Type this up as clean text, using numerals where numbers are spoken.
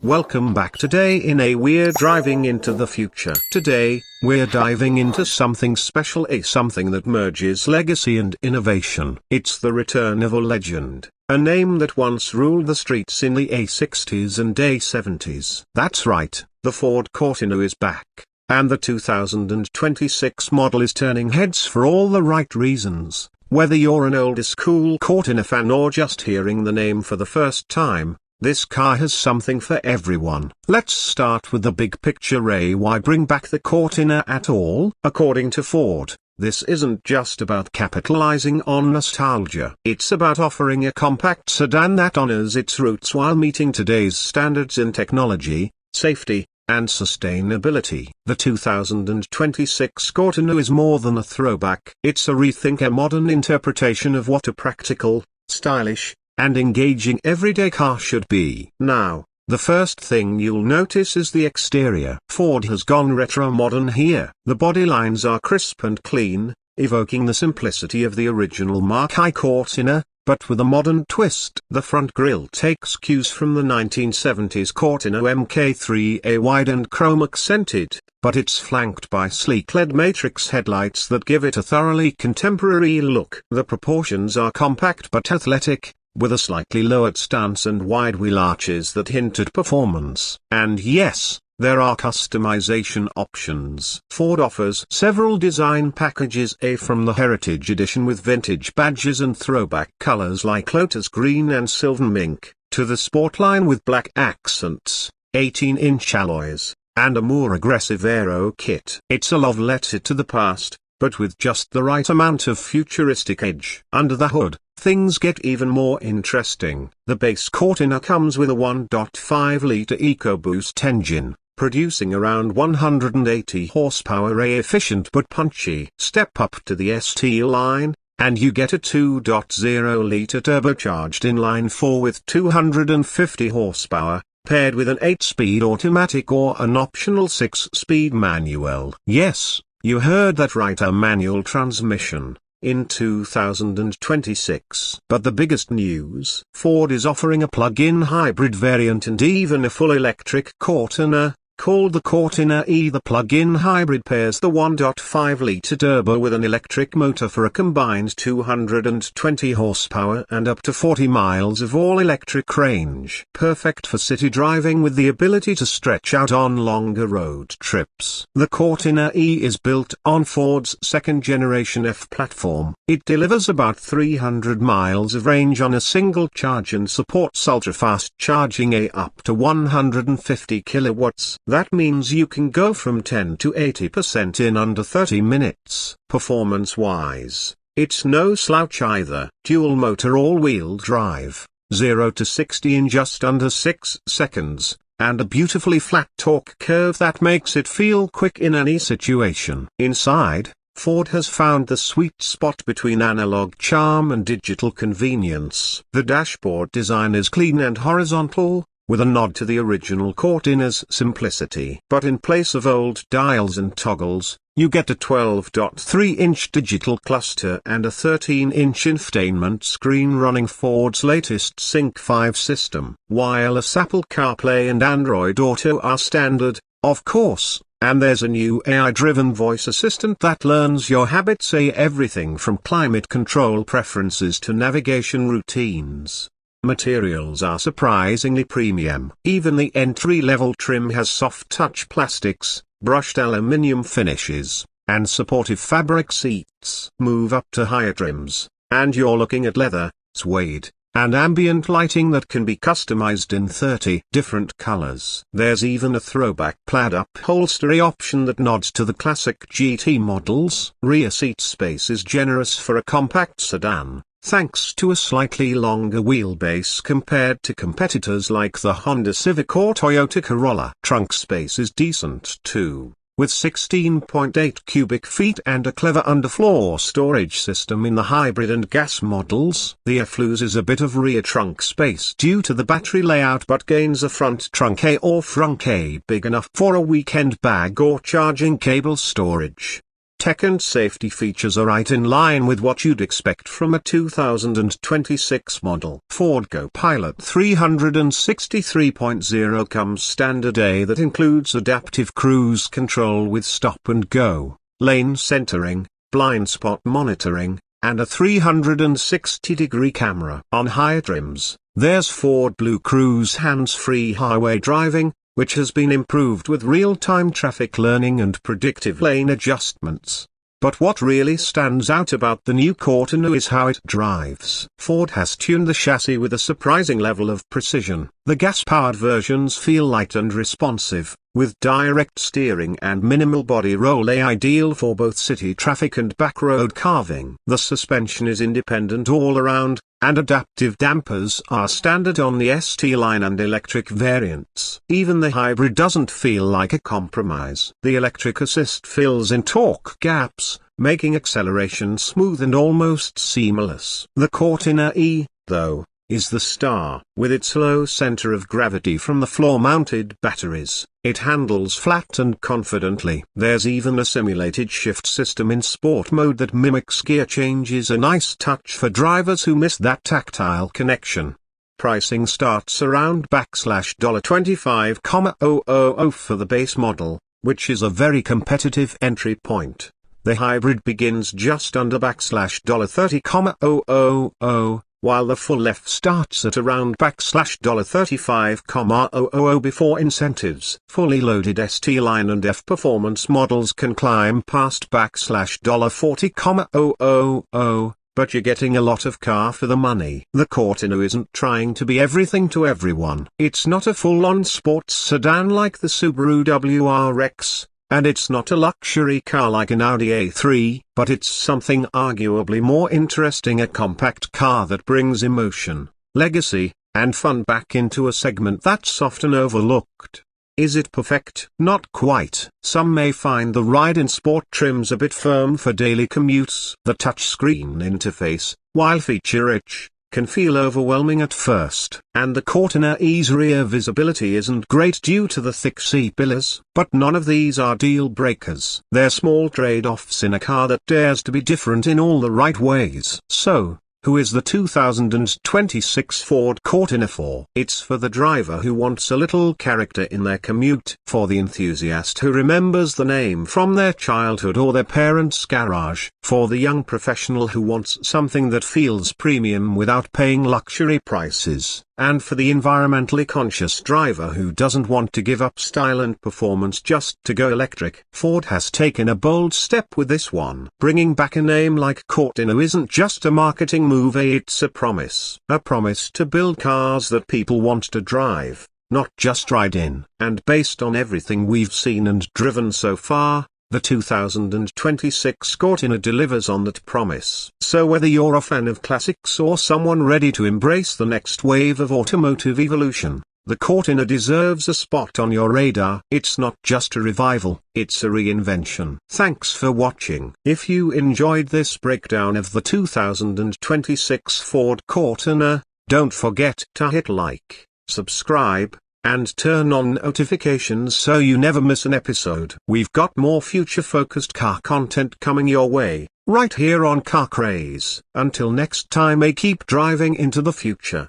Welcome back. Today we're driving into the future. Today, we're diving into something special, something that merges legacy and innovation. It's the return of a legend, a name that once ruled the streets in the A60s and A70s. That's right, the Ford Cortina is back, and the 2026 model is turning heads for all the right reasons. Whether you're an old school Cortina fan or just hearing the name for the first time, this car has something for everyone. Let's start with the big picture. Why bring back the Cortina at all? According to Ford, this isn't just about capitalizing on nostalgia. It's about offering a compact sedan that honors its roots while meeting today's standards in technology, safety, and sustainability. The 2026 Cortina is more than a throwback. It's a rethink, a modern interpretation of what a practical, stylish, and engaging everyday car should be. Now, the first thing you'll notice is the exterior. Ford has gone retro modern here. The body lines are crisp and clean, evoking the simplicity of the original Mark I Cortina, but with a modern twist. The front grille takes cues from the 1970s Cortina Mk3A, wide and chrome accented, but it's flanked by sleek LED matrix headlights that give it a thoroughly contemporary look. The proportions are compact but athletic, with a slightly lowered stance and wide wheel arches that hint at performance. And yes, there are customization options. Ford offers several design packages, from the Heritage Edition with vintage badges and throwback colors like Lotus Green and Silver Mink, to the Sportline with black accents, 18-inch alloys, and a more aggressive aero kit. It's a love letter to the past, but with just the right amount of futuristic edge. Under the hood, things get even more interesting. The base Cortina comes with a 1.5-liter EcoBoost engine, producing around 180 horsepower, efficient but punchy. Step up to the ST line, and you get a 2.0-liter turbocharged inline-4 with 250 horsepower, paired with an 8-speed automatic or an optional 6-speed manual. Yes, you heard that right, a manual transmission, in 2026. But the biggest news, Ford is offering a plug-in hybrid variant and even a full electric Cortina, called the Cortina E. The plug-in hybrid pairs the 1.5-liter turbo with an electric motor for a combined 220 horsepower and up to 40 miles of all-electric range. Perfect for city driving with the ability to stretch out on longer road trips. The Cortina E is built on Ford's second-generation F platform. It delivers about 300 miles of range on a single charge and supports ultra-fast charging, up to 150 kilowatts. That means you can go from 10 to 80% in under 30 minutes. Performance-wise, it's no slouch either. Dual motor all-wheel drive, 0 to 60 in just under 6 seconds, and a beautifully flat torque curve that makes it feel quick in any situation. Inside, Ford has found the sweet spot between analog charm and digital convenience. The dashboard design is clean and horizontal, with a nod to the original Cortina's simplicity. But in place of old dials and toggles, you get a 12.3-inch digital cluster and a 13-inch infotainment screen running Ford's latest Sync 5 system. Wireless Apple CarPlay and Android Auto are standard, of course, and there's a new AI-driven voice assistant that learns your habits, everything from climate control preferences to navigation routines. Materials are surprisingly premium. Even the entry-level trim has soft-touch plastics, brushed aluminium finishes, and supportive fabric seats. Move up to higher trims, and you're looking at leather, suede, and ambient lighting that can be customized in 30 different colors. There's even a throwback plaid upholstery option that nods to the classic GT models. Rear seat space is generous for a compact sedan, thanks to a slightly longer wheelbase compared to competitors like the Honda Civic or Toyota Corolla. Trunk space is decent too, with 16.8 cubic feet and a clever underfloor storage system in the hybrid and gas models. The F loses a bit of rear trunk space due to the battery layout but gains a front trunk or frunk big enough for a weekend bag or charging cable storage. Tech and safety features are right in line with what you'd expect from a 2026 model. Ford Copilot 363.0 comes standard A that includes adaptive cruise control with stop and go, lane centering, blind spot monitoring, and a 360-degree camera. On higher trims, there's Ford Blue Cruise hands-free highway driving, which has been improved with real-time traffic learning and predictive lane adjustments. But what really stands out about the new Cortina is how it drives. Ford has tuned the chassis with a surprising level of precision. The gas-powered versions feel light and responsive, with direct steering and minimal body roll, ideal for both city traffic and backroad carving. The suspension is independent all around, and adaptive dampers are standard on the ST line and electric variants. Even the hybrid doesn't feel like a compromise. The electric assist fills in torque gaps, making acceleration smooth and almost seamless. The Cortina E, though, is the star. With its low center of gravity from the floor-mounted batteries, it handles flat and confidently. There's even a simulated shift system in sport mode that mimics gear changes, a nice touch for drivers who miss that tactile connection. Pricing starts around $25,000 for the base model, which is a very competitive entry point. The hybrid begins just under $30,000, while the full F starts at around $35,000 before incentives. Fully loaded ST line and F performance models can climb past $40,000, but you're getting a lot of car for the money. The Cortina isn't trying to be everything to everyone. It's not a full-on sports sedan like the Subaru WRX, and it's not a luxury car like an Audi A3, but it's something arguably more interesting, a compact car that brings emotion, legacy, and fun back into a segment that's often overlooked. Is it perfect? Not quite. Some may find the ride in sport trims a bit firm for daily commutes. The touchscreen interface, while feature-rich, can feel overwhelming at first. And the Cortina E's rear visibility isn't great due to the thick C-pillars. But none of these are deal breakers. They're small trade-offs in a car that dares to be different in all the right ways. So, who is the 2026 Ford Cortina for? It's for the driver who wants a little character in their commute, for the enthusiast who remembers the name from their childhood or their parents' garage, for the young professional who wants something that feels premium without paying luxury prices, and for the environmentally conscious driver who doesn't want to give up style and performance just to go electric. Ford has taken a bold step with this one. Bringing back a name like Cortina isn't just a marketing move, it's a promise. A promise to build cars that people want to drive, not just ride in. And based on everything we've seen and driven so far, the 2026 Cortina delivers on that promise. So whether you're a fan of classics or someone ready to embrace the next wave of automotive evolution, the Cortina deserves a spot on your radar. It's not just a revival, it's a reinvention. Thanks for watching. If you enjoyed this breakdown of the 2026 Ford Cortina, don't forget to hit like, subscribe, and turn on notifications so you never miss an episode. We've got more future-focused car content coming your way, right here on Car Craze. Until next time, keep driving into the future.